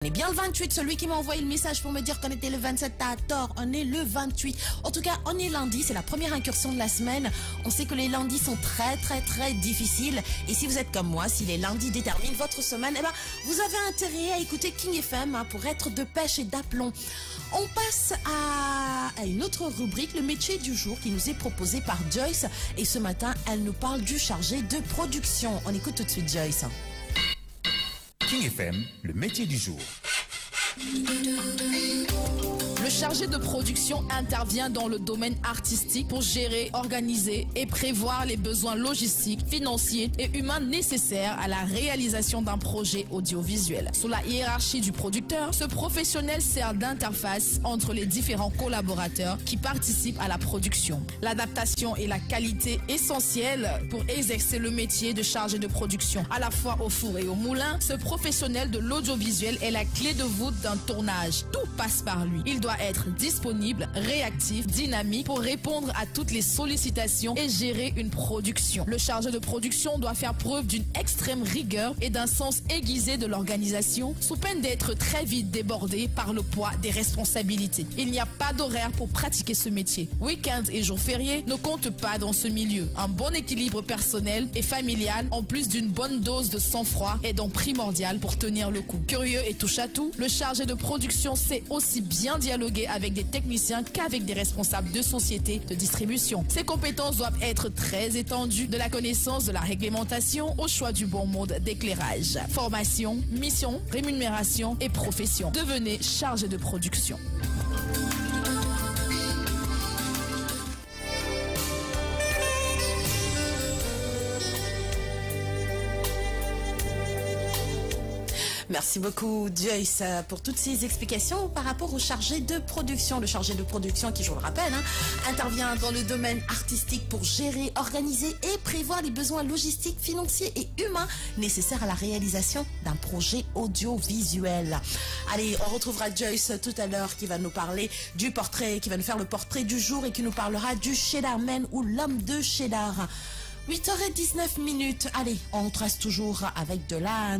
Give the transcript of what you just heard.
On est bien le 28, celui qui m'a envoyé le message pour me dire qu'on était le 27, t'as tort, on est le 28. En tout cas, on est lundi, c'est la première incursion de la semaine. On sait que les lundis sont très difficiles. Et si vous êtes comme moi, si les lundis déterminent votre semaine, eh ben, vous avez intérêt à écouter King FM pour être de pêche et d'aplomb. On passe à une autre rubrique, le métier du jour qui nous est proposé par Joyce. Et ce matin, elle nous parle du chargé de production. On écoute tout de suite Joyce. King FM, le métier du jour. Le chargé de production intervient dans le domaine artistique pour gérer, organiser et prévoir les besoins logistiques, financiers et humains nécessaires à la réalisation d'un projet audiovisuel. Sous la hiérarchie du producteur, ce professionnel sert d'interface entre les différents collaborateurs qui participent à la production. L'adaptation et la qualité essentielles pour exercer le métier de chargé de production, à la fois au four et au moulin. Ce professionnel de l'audiovisuel est la clé de voûte d'un tournage. Tout passe par lui. Il doit être disponible, réactif, dynamique pour répondre à toutes les sollicitations et gérer une production. Le chargé de production doit faire preuve d'une extrême rigueur et d'un sens aiguisé de l'organisation, sous peine d'être très vite débordé par le poids des responsabilités. Il n'y a pas d'horaire pour pratiquer ce métier. Week-ends et jours fériés ne comptent pas dans ce milieu. Un bon équilibre personnel et familial, en plus d'une bonne dose de sang-froid, est donc primordial pour tenir le coup. Curieux et touche-à-tout, le chargé de production sait aussi bien dialoguer avec des techniciens qu'avec des responsables de sociétés de distribution. Ses compétences doivent être très étendues, de la connaissance de la réglementation au choix du bon mode d'éclairage. Formation, mission, rémunération et profession. Devenez chargé de production. Merci beaucoup Joyce pour toutes ces explications par rapport au chargé de production. Le chargé de production qui, je vous le rappelle, intervient dans le domaine artistique pour gérer, organiser et prévoir les besoins logistiques, financiers et humains nécessaires à la réalisation d'un projet audiovisuel. Allez, on retrouvera Joyce tout à l'heure qui va nous parler du portrait, qui va nous faire le portrait du jour et qui nous parlera du Cheddarman ou l'homme de Cheddar. 8h19. Allez, on trace toujours avec de la